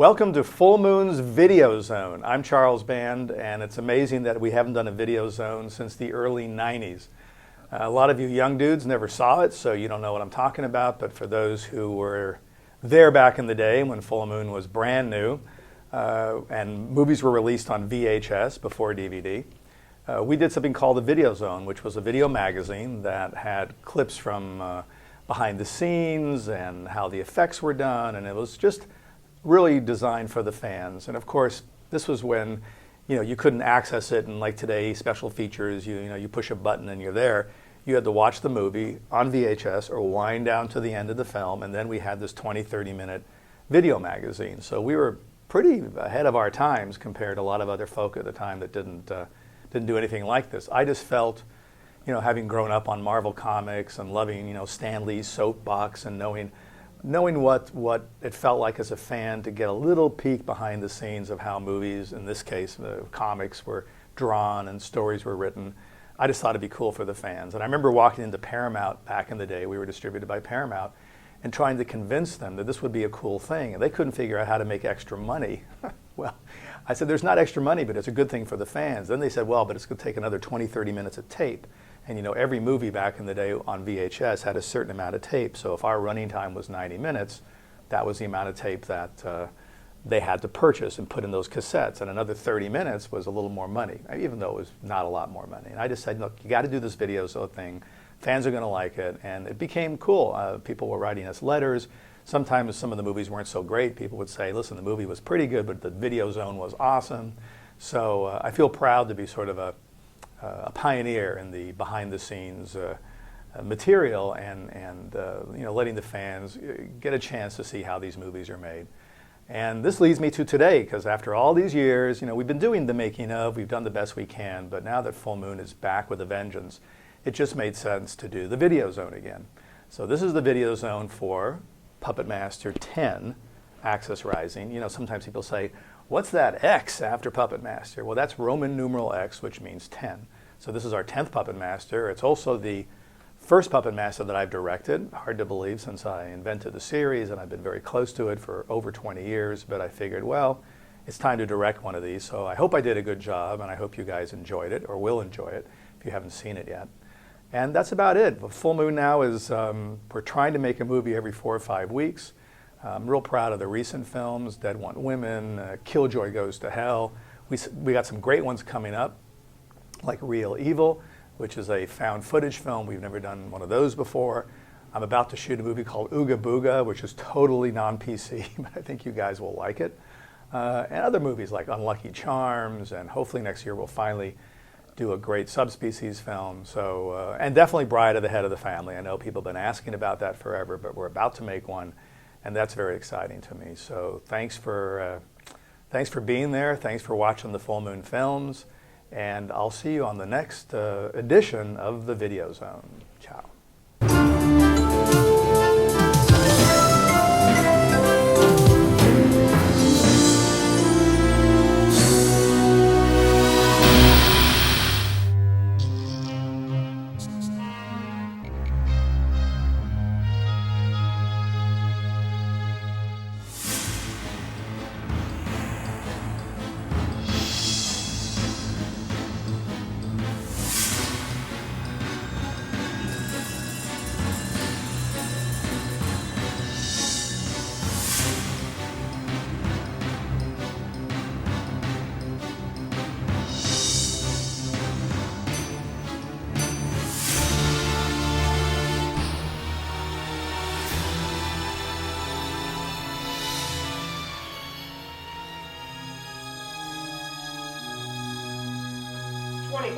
Welcome to Full Moon's Videozone. I'm Charles Band, and it's amazing that we haven't done a Videozone since the early 90s. A lot of you young dudes never saw it, so you don't know what I'm talking about, but for those who were there back in the day when Full Moon was brand new, and movies were released on VHS before DVD, we did something called the Videozone, which was a video magazine that had clips from behind the scenes and how the effects were done, and it was just really designed for the fans. And of course, this was when you couldn't access it, and like today, special features, you push a button and you're there. You had to watch the movie on VHS or wind down to the end of the film, and then we had this 20-30 minute video magazine. So we were pretty ahead of our times compared to a lot of other folk at the time that didn't do anything like this. I just felt, having grown up on Marvel Comics and loving, Stan Lee's soapbox and knowing what it felt like as a fan to get a little peek behind the scenes of how movies, in this case, comics, were drawn and stories were written. I just thought it'd be cool for the fans. And I remember walking into Paramount back in the day, we were distributed by Paramount, and trying to convince them that this would be a cool thing. And they couldn't figure out how to make extra money. Well, I said, there's not extra money, but it's a good thing for the fans. Then they said, well, but it's going to take another 20-30 minutes of tape. And every movie back in the day on VHS had a certain amount of tape. So if our running time was 90 minutes, that was the amount of tape that they had to purchase and put in those cassettes. And another 30 minutes was a little more money, even though it was not a lot more money. And I just said, look, you got to do this Videozone thing. Fans are going to like it. And it became cool. People were writing us letters. Sometimes some of the movies weren't so great. People would say, listen, the movie was pretty good, but the Videozone was awesome. So I feel proud to be sort of a pioneer in the behind-the-scenes material and letting the fans get a chance to see how these movies are made. And this leads me to today, because after all these years, we've been doing the making of, we've done the best we can, but now that Full Moon is back with a vengeance, it just made sense to do the Videozone again. So this is the Videozone for Puppet Master 10, Access Rising. Sometimes people say, what's that X after Puppet Master? Well, that's Roman numeral X, which means 10. So this is our 10th Puppet Master. It's also the first Puppet Master that I've directed. Hard to believe since I invented the series, and I've been very close to it for over 20 years, but I figured, well, it's time to direct one of these. So I hope I did a good job, and I hope you guys enjoyed it, or will enjoy it if you haven't seen it yet. And that's about it. Full Moon now is, we're trying to make a movie every 4 or 5 weeks. I'm real proud of the recent films, Dead Want Women, Killjoy Goes to Hell. We got some great ones coming up, like Real Evil, which is a found footage film. We've never done one of those before. I'm about to shoot a movie called Ooga Booga, which is totally non-PC, but I think you guys will like it. And other movies like Unlucky Charms, and hopefully next year we'll finally do a great subspecies film. So, and definitely Bride of the Head of the Family. I know people have been asking about that forever, but we're about to make one, and that's very exciting to me. So thanks for being there. Thanks for watching the Full Moon films. And I'll see you on the next edition of the Videozone. Ciao.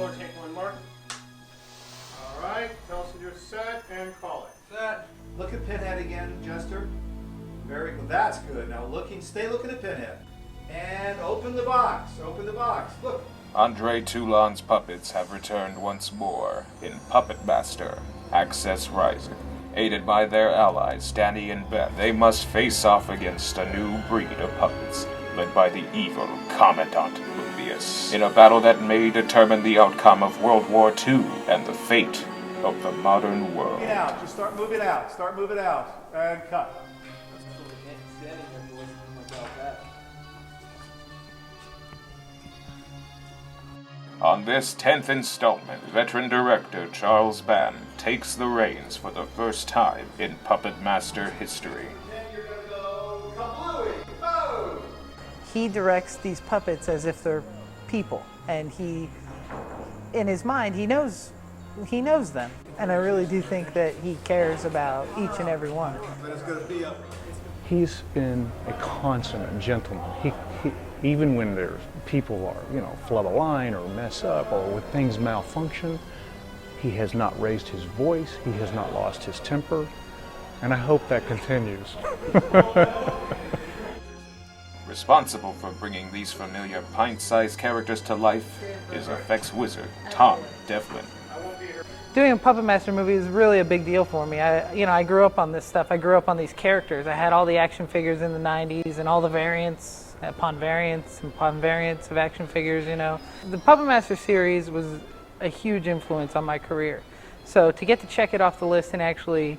Or take one, Mark. All right, tell us when you're set and call it. Set. Look at Pinhead again, Jester. Very good. That's good. Now stay looking at Pinhead. And open the box. Open the box. Look. Andre Toulon's puppets have returned once more in Puppet Master, Access Rising. Aided by their allies, Danny and Beth, they must face off against a new breed of puppets, led by the evil Commandant Mobius, in a battle that may determine the outcome of World War II and the fate of the modern world. Get out. Just start moving out. Start moving out. And cut. Standing there, boys, like that. On this 10th installment, veteran director Charles Band takes the reins for the first time in Puppet Master history. He directs these puppets as if they're people, and he, in his mind, he knows them. And I really do think that he cares about each and every one. He's been a consummate gentleman. He even when there's people are, flood a line or mess up or when things malfunction, he has not raised his voice, he has not lost his temper, and I hope that continues. Responsible for bringing these familiar pint-sized characters to life is effects wizard Tom Devlin. Doing a Puppet Master movie is really a big deal for me. I grew up on this stuff. I grew up on these characters. I had all the action figures in the 90s and all the variants upon variants of action figures, The Puppet Master series was a huge influence on my career. So to get to check it off the list and actually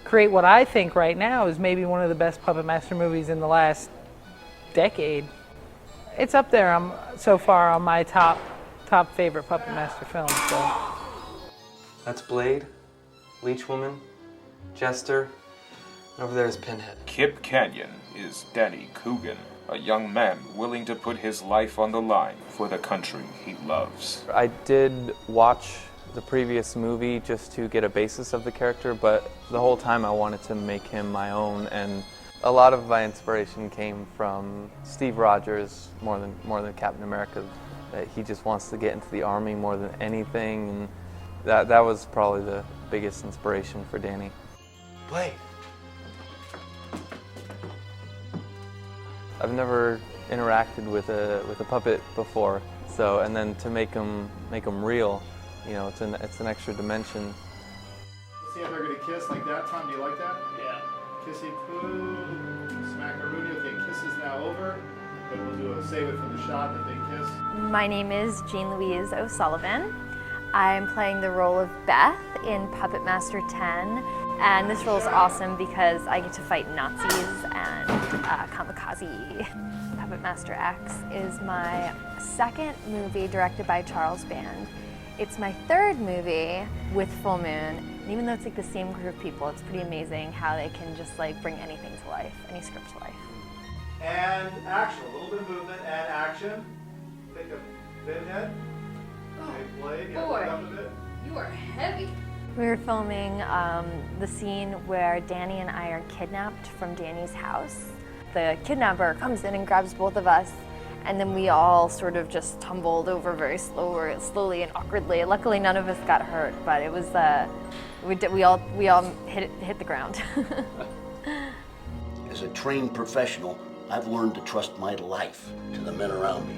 create what I think right now is maybe one of the best Puppet Master movies in the last decade, it's up there so far on my top favorite Puppet Master films. So. That's Blade, Leech Woman, Jester, and over there is Pinhead. Kip Canyon is Danny Coogan, a young man willing to put his life on the line for the country he loves. I did watch the previous movie just to get a basis of the character, but the whole time I wanted to make him my own, and a lot of my inspiration came from Steve Rogers more than Captain America. That he just wants to get into the Army more than anything, and that was probably the biggest inspiration for Danny. Blade. I've never interacted with a puppet before, and then to make them real, it's an extra dimension. Let's see if they're gonna kiss like that. Tom, do you like that? Yeah. Kissy poo, smackaroonie. Okay, kiss is now over, but we'll save it for the shot that they kiss. My name is Jean Louise O'Sullivan. I'm playing the role of Beth in Puppet Master 10, and this role is awesome because I get to fight Nazis and kamikaze. Puppet Master X is my second movie directed by Charles Band. It's my third movie with Full Moon, and even though it's like the same group of people, it's pretty amazing how they can just bring anything to life, any script to life. And action, a little bit of movement and action. Take a pinhead. Blade, Boy, you are heavy. We were filming the scene where Danny and I are kidnapped from Danny's house. The kidnapper comes in and grabs both of us, and then we all sort of just tumbled over very slowly and awkwardly. Luckily, none of us got hurt, but it was we all hit the ground. As a trained professional, I've learned to trust my life to the men around me,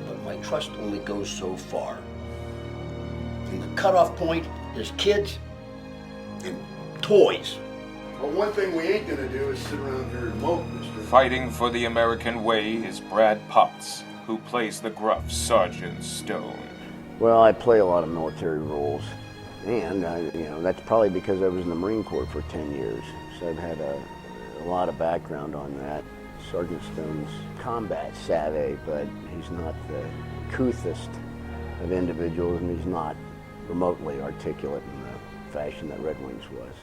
but my trust only goes so far. And the cutoff point is kids and toys. Well, one thing we ain't gonna do is sit around here and mope, mister. Fighting for the American way is Brad Potts, who plays the gruff Sergeant Stone. Well, I play a lot of military roles, and that's probably because I was in the Marine Corps for 10 years, so I've had a lot of background on that. Sergeant Stone's combat savvy, but he's not the couthest of individuals, and he's not remotely articulate in the fashion that Red Wings was.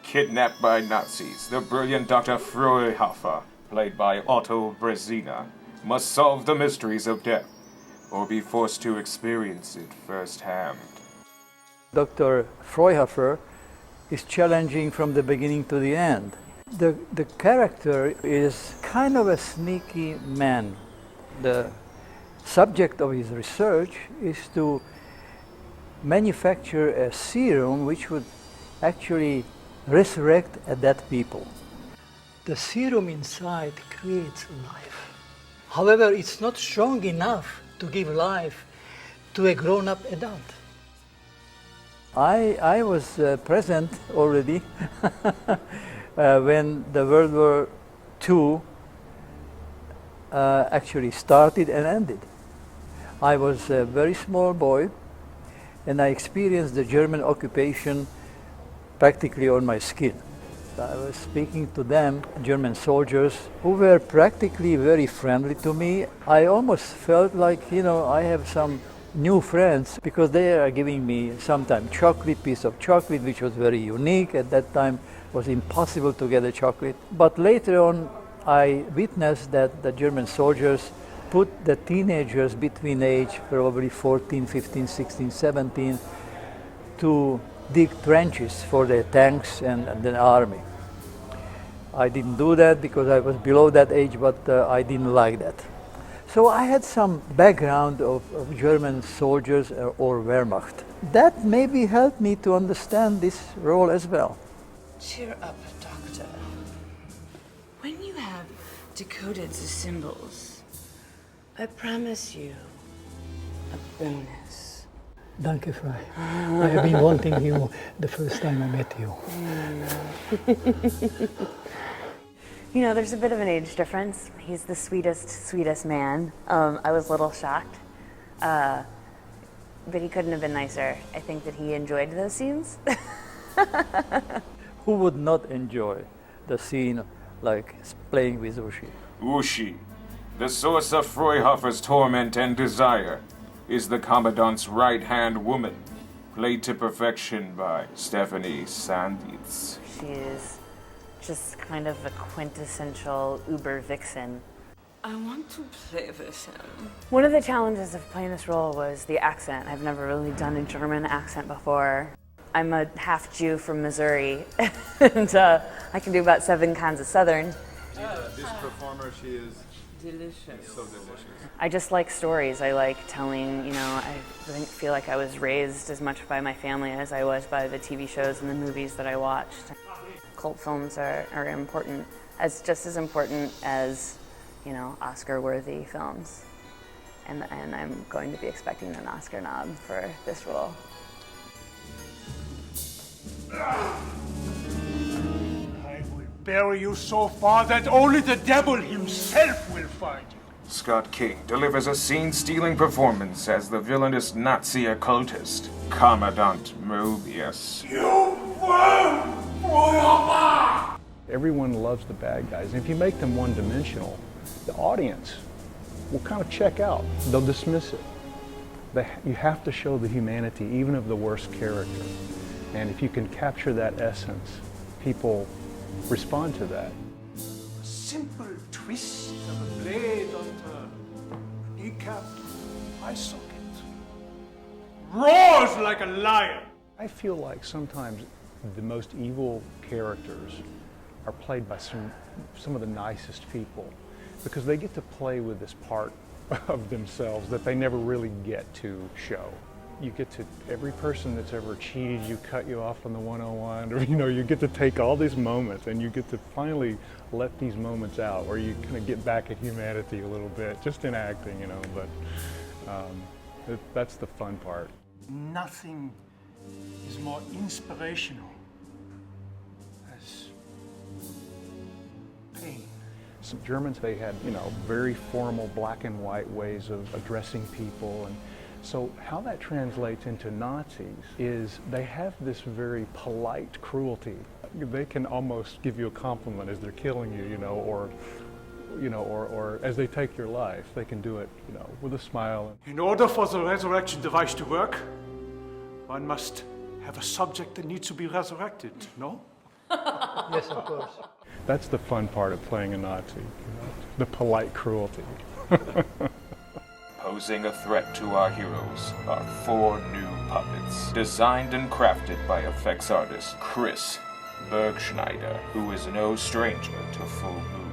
Kidnapped by Nazis, the brilliant Dr. Freuhofer, played by Otto Brezina, must solve the mysteries of death, or be forced to experience it firsthand. Dr. Freuhofer is challenging from the beginning to the end. The character is kind of a sneaky man. The subject of his research is to manufacture a serum which would actually resurrect a dead people. The serum inside creates life. However, it's not strong enough to give life to a grown-up adult. I was present already when the World War II actually started and ended. I was a very small boy, and I experienced the German occupation practically on my skin. I was speaking to them, German soldiers, who were practically very friendly to me. I almost felt like, I have some new friends because they are giving me sometimes piece of chocolate, which was very unique. At that time, it was impossible to get a chocolate. But later on, I witnessed that the German soldiers put the teenagers between age probably 14, 15, 16, 17 to dig trenches for their tanks and the army. I didn't do that because I was below that age, but I didn't like that. So I had some background of German soldiers or Wehrmacht. That maybe helped me to understand this role as well. Cheer up, Doctor. When you have decoded the symbols, I promise you a bonus. Danke, Frei. I have been wanting you the first time I met you. There's a bit of an age difference. He's the sweetest man. I was a little shocked, but he couldn't have been nicer. I think that he enjoyed those scenes. Who would not enjoy the scene like playing with Ushi? Ushi, the source of Freuhofer's torment and desire, is the Commandant's right-hand woman, played to perfection by Stephanie Sanditz. She's just kind of a quintessential uber vixen. I want to play with him. One of the challenges of playing this role was the accent. I've never really done a German accent before. I'm a half Jew from Missouri, and I can do about 7 kinds of Southern. This performer, she is Delicious. so delicious. I just like stories. I like telling, I feel like I was raised as much by my family as I was by the TV shows and the movies that I watched. Cult films are important, just as important as, Oscar-worthy films. And I'm going to be expecting an Oscar nod for this role. I will bury you so far that only the devil himself will find you. Scott King delivers a scene-stealing performance as the villainous Nazi occultist, Commandant Mobius. You were Freuhofer! Everyone loves the bad guys, and if you make them one-dimensional, the audience will kind of check out. They'll dismiss it. You have to show the humanity, even of the worst character. And if you can capture that essence, people respond to that. A simple twist of a blade onto a kneecap, eye socket. Roars like a lion. I feel like sometimes the most evil characters are played by some of the nicest people, because they get to play with this part of themselves that they never really get to show. You get to, every person that's ever cheated you, cut you off on the 101, or you get to take all these moments and you get to finally let these moments out where you kind of get back at humanity a little bit, just in acting, but that's the fun part. Nothing is more inspirational as pain. Some Germans, they had, very formal black and white ways of addressing people, and so how that translates into Nazis is they have this very polite cruelty. They can almost give you a compliment as they're killing you, or as they take your life. They can do it, with a smile. In order for the resurrection device to work, one must have a subject that needs to be resurrected, no? Yes, of course. That's the fun part of playing a Nazi, the polite cruelty. Posing a threat to our heroes are 4 new puppets, designed and crafted by effects artist Chris Bergschneider, who is no stranger to full boom.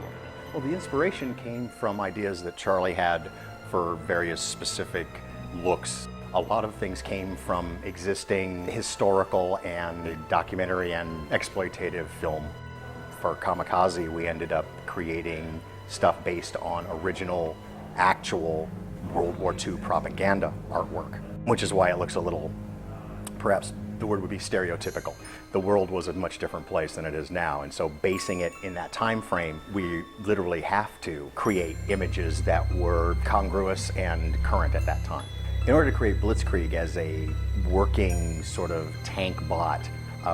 Well, the inspiration came from ideas that Charlie had for various specific looks. A lot of things came from existing historical and documentary and exploitative film. For Kamikaze, we ended up creating stuff based on original, actual World War II propaganda artwork, which is why it looks a little, perhaps the word would be stereotypical. The world was a much different place than it is now, and so basing it in that time frame, we literally have to create images that were congruous and current at that time. In order to create Blitzkrieg as a working sort of tank bot,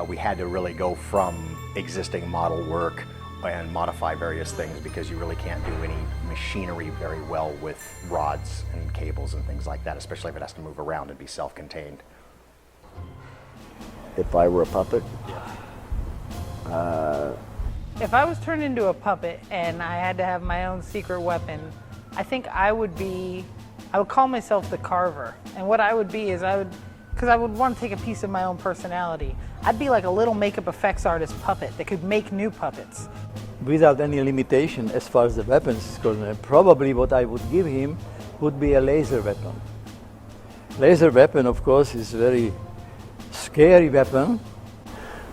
we had to really go from existing model work and modify various things because you really can't do any machinery very well with rods and cables and things like that, especially if it has to move around and be self-contained. If I were a puppet, If I was turned into a puppet and I had to have my own secret weapon, I think I would call myself the Carver. And what I would be is because I would want to take a piece of my own personality. I'd be like a little makeup effects artist puppet that could make new puppets. Without any limitation as far as the weapons is concerned, probably what I would give him would be a laser weapon. Laser weapon, of course, is a very scary weapon.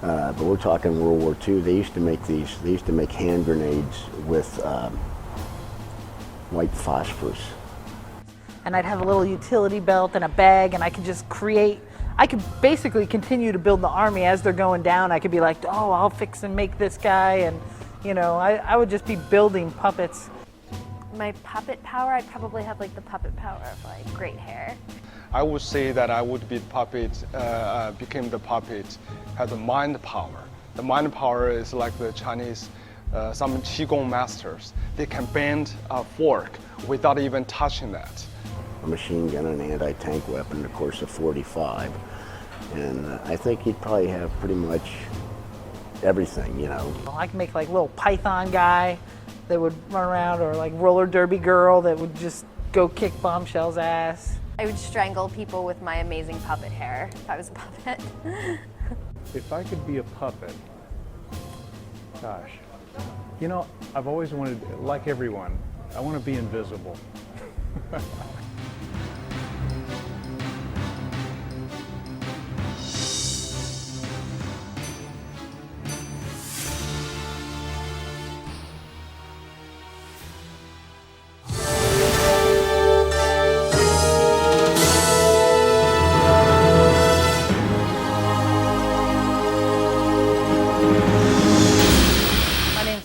but we're talking World War II. They used to make hand grenades with white phosphorus. And I'd have a little utility belt and a bag, and I could just I could basically continue to build the army as they're going down. I could be like, oh, I'll fix and make this guy, and I would just be building puppets. My puppet power, I'd probably have like the puppet power of like great hair. I would say that I would be the puppet, became the puppet, had the mind power. The mind power is like the Chinese, some Qigong masters. They can bend a fork without even touching that. A machine gun, an anti-tank weapon, of course, a .45. And I think he'd probably have pretty much everything, I could make like little python guy that would run around, or like roller derby girl that would just go kick Bombshell's ass. I would strangle people with my amazing puppet hair if I was a puppet. If I could be a puppet, gosh, I've always wanted, like everyone, I want to be invisible.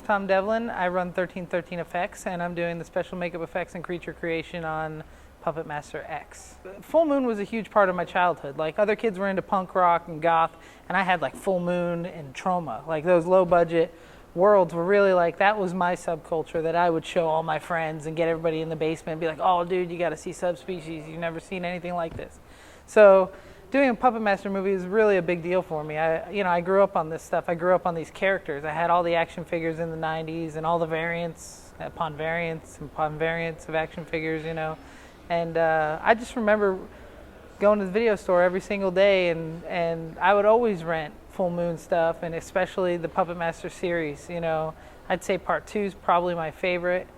Tom Devlin. I run 1313 Effects, and I'm doing the special makeup effects and creature creation on Puppet Master X. Full Moon was a huge part of my childhood. Like, other kids were into punk rock and goth, and I had like Full Moon and Troma. Like, those low budget worlds were really like, that was my subculture that I would show all my friends and get everybody in the basement and be like, oh dude, you gotta see Subspecies, you've never seen anything like this. So doing a Puppet Master movie is really a big deal for me. I grew up on this stuff. I grew up on these characters. I had all the action figures in the 90s and all the variants upon variants of action figures, And I just remember going to the video store every single day, and I would always rent Full Moon stuff, and especially the Puppet Master series. I'd say Part 2 is probably my favorite.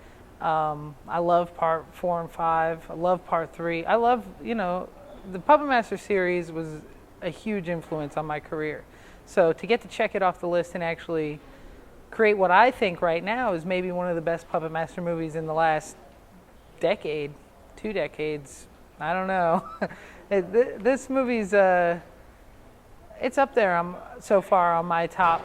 I love Part 4 and 5. I love Part 3. I love, the Puppet Master series was a huge influence on my career. So to get to check it off the list and actually create what I think right now is maybe one of the best Puppet Master movies in the last decade, 2 decades, I don't know. This movie's, it's up there so far on my top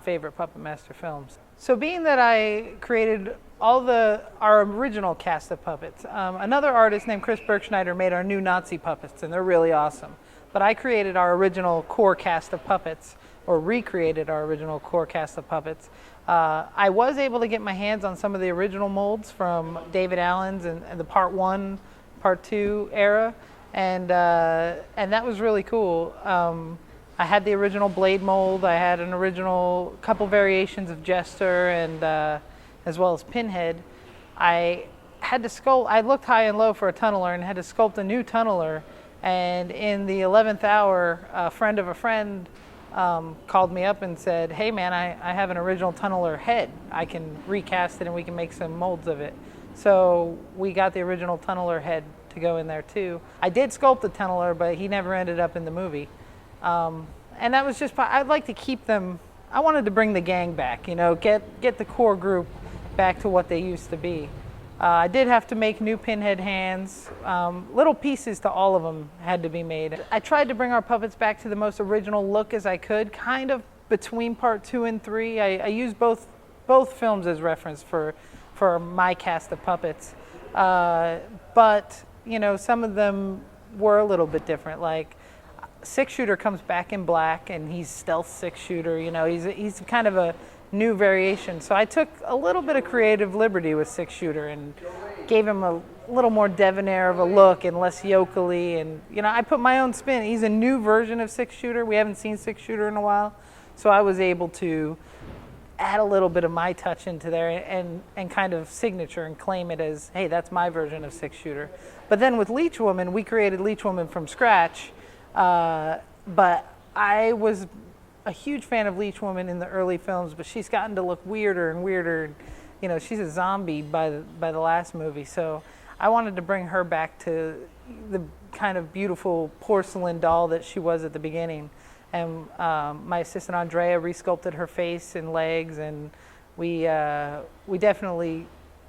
favorite Puppet Master films. So being that I created our original cast of puppets. Another artist named Chris Bergschneider made our new Nazi puppets, and they're really awesome. But I created our original core cast of puppets, or recreated our original core cast of puppets. I was able to get my hands on some of the original molds from David Allen's and the Part 1, Part 2 era, and that was really cool. I had the original Blade mold. I had an original couple variations of Jester, and as well as Pinhead. I had to sculpt, I looked high and low for a tunneler and had to sculpt a new tunneler, and in the 11th hour, a friend of a friend called me up and said, hey man, I have an original tunneler head. I can recast it and we can make some molds of it. So we got the original tunneler head to go in there too. I did sculpt the tunneler, but he never ended up in the movie. And that was just, I'd like to keep them, I wanted to bring the gang back, get the core group back to what they used to be. I did have to make new Pinhead hands. Little pieces to all of them had to be made. I tried to bring our puppets back to the most original look as I could, kind of between Part 2 and 3. I used both films as reference for my cast of puppets. But, some of them were a little bit different. Like, Six Shooter comes back in black, and he's stealth Six Shooter. You know, he's kind of a new variation. So I took a little bit of creative liberty with Six Shooter and gave him a little more debonair of a look and less yokely. And you know, I put my own spin. He's a new version of Six Shooter. We haven't seen Six Shooter in a while, so I was able to add a little bit of my touch into there and kind of signature and claim it as, hey, that's my version of Six Shooter. But then with Leech Woman, we created Leech Woman from scratch. But I was a huge fan of Leech Woman in the early films, but she's gotten to look weirder and weirder. You know, she's a zombie by the last movie. So I wanted to bring her back to the kind of beautiful porcelain doll that she was at the beginning. And my assistant Andrea resculpted her face and legs, and we definitely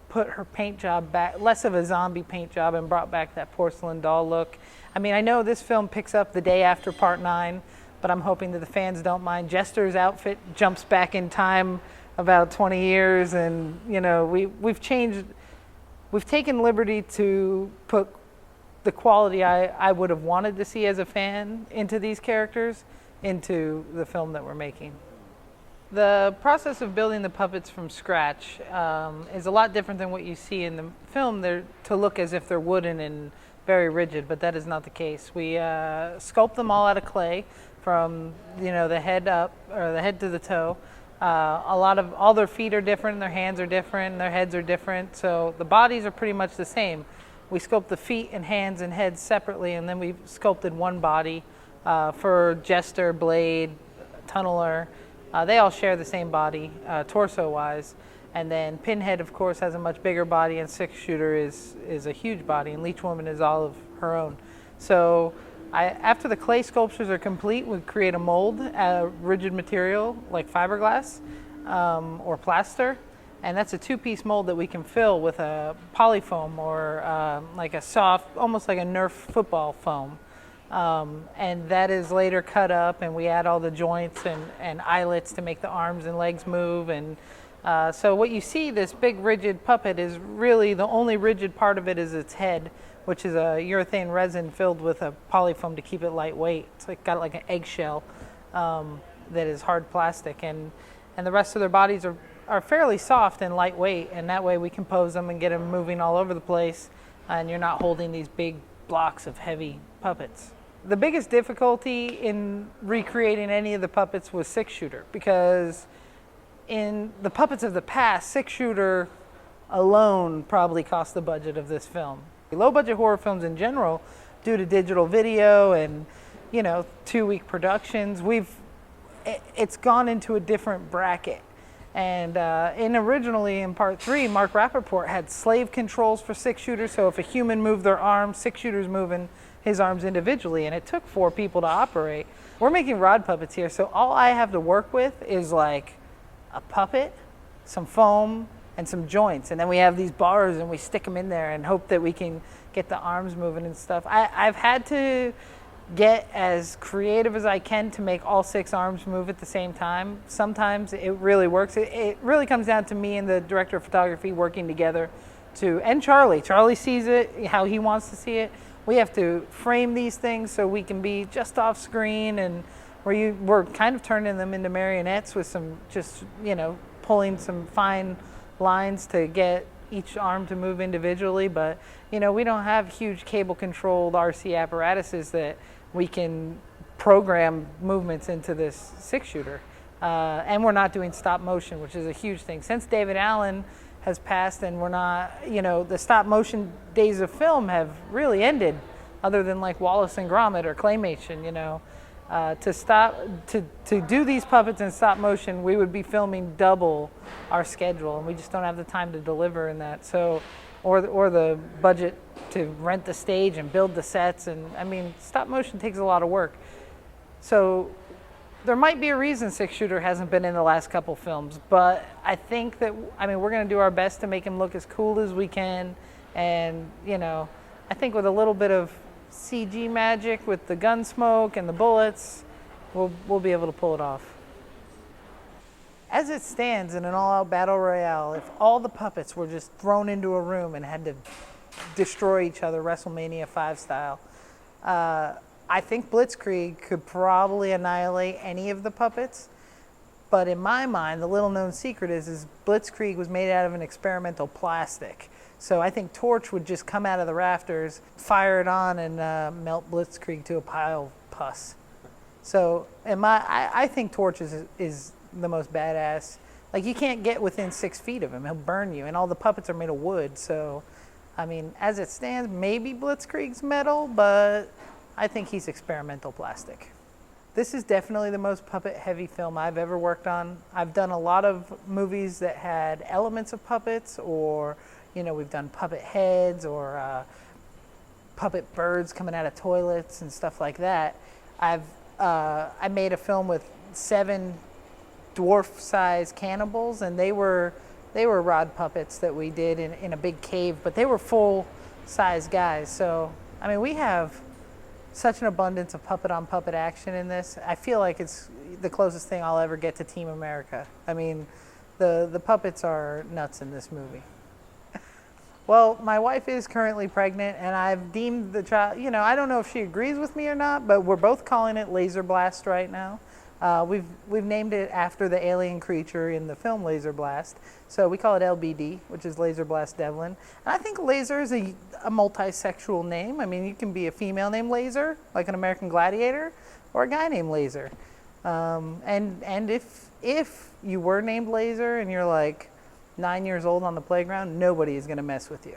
put her paint job back, less of a zombie paint job, and brought back that porcelain doll look. I mean, I know this film picks up the day after Part 9, but I'm hoping that the fans don't mind. Jester's outfit jumps back in time about 20 years, and you know, we've taken liberty to put the quality I would have wanted to see as a fan into these characters, into the film that we're making. The process of building the puppets from scratch is a lot different than what you see in the film. They're to look as if they're wooden and very rigid, but that is not the case. We sculpt them all out of clay from, you know, the head up, or the head to the toe. All their feet are different, their hands are different, their heads are different, so the bodies are pretty much the same. We sculpt the feet and hands and heads separately, and then we've sculpted one body for Jester, Blade, Tunneler. They all share the same body, torso-wise. And then Pinhead, of course, has a much bigger body, and Six Shooter is a huge body, and Leech Woman is all of her own. So after the clay sculptures are complete, we create a mold, a rigid material like fiberglass or plaster, and that's a two-piece mold that we can fill with a polyfoam or like a soft, almost like a Nerf football foam. And that is later cut up, and we add all the joints and eyelets to make the arms and legs move. And so what you see, this big rigid puppet, is really the only rigid part of it is its head, which is a urethane resin filled with a polyfoam to keep it lightweight. It's got like an eggshell that is hard plastic, and the rest of their bodies are fairly soft and lightweight, and that way we can pose them and get them moving all over the place, and you're not holding these big blocks of heavy puppets. The biggest difficulty in recreating any of the puppets was Six Shooter, because in the puppets of the past, Six Shooter alone probably cost the budget of this film. Low-budget horror films in general, due to digital video and, you know, 2-week productions, it's gone into a different bracket. And originally in Part 3, Mark Rappaport had slave controls for Six Shooter, so if a human moved their arms, Six Shooter's moving his arms individually, and it took 4 people to operate. We're making rod puppets here, so all I have to work with is like a puppet, some foam, and some joints, and then we have these bars and we stick them in there and hope that we can get the arms moving and stuff. I've had to get as creative as I can to make all 6 arms move at the same time. Sometimes it really works. It really comes down to me and the director of photography working together and Charlie sees it how he wants to see it. We have to frame these things so we can be just off screen, and we're kind of turning them into marionettes with some, just, you know, pulling some fine lines to get each arm to move individually. But, you know, we don't have huge cable controlled RC apparatuses that we can program movements into this Six Shooter. And we're not doing stop motion, which is a huge thing. Since David Allen has passed, and we're not, you know, the stop motion days of film have really ended, other than like Wallace and Gromit or Claymation, you know. To do these puppets in stop motion, we would be filming double our schedule, and we just don't have the time to deliver in that. So, or the budget to rent the stage and build the sets, and I mean, stop motion takes a lot of work. So there might be a reason Six Shooter hasn't been in the last couple films, but I think that, I mean, we're going to do our best to make him look as cool as we can, and, you know, I think with a little bit of CG magic with the gun smoke and the bullets, we'll be able to pull it off. As it stands in an all-out battle royale, if all the puppets were just thrown into a room and had to destroy each other WrestleMania 5 style, I think Blitzkrieg could probably annihilate any of the puppets. But in my mind, the little known secret is Blitzkrieg was made out of an experimental plastic. So I think Torch would just come out of the rafters, fire it on, and melt Blitzkrieg to a pile of pus. So I think Torch is the most badass. Like, you can't get within 6 feet of him. He'll burn you. And all the puppets are made of wood. So, I mean, as it stands, maybe Blitzkrieg's metal, but I think he's experimental plastic. This is definitely the most puppet-heavy film I've ever worked on. I've done a lot of movies that had elements of puppets, or, you know, we've done puppet heads or puppet birds coming out of toilets and stuff like that. I made a film with 7 dwarf-sized cannibals, and they were rod puppets that we did in a big cave, but they were full-size guys. So, I mean, we have such an abundance of puppet-on-puppet action in this. I feel like it's the closest thing I'll ever get to Team America. I mean, the puppets are nuts in this movie. Well, my wife is currently pregnant, and I've deemed the child, you know, I don't know if she agrees with me or not, but we're both calling it Laser Blast right now. We've named it after the alien creature in the film Laser Blast. So we call it LBD, which is Laser Blast Devlin. And I think Laser is a multi-sexual name. I mean, you can be a female named Laser, like an American Gladiator, or a guy named Laser. And if you were named Laser and you're like 9 years old on the playground, nobody is going to mess with you.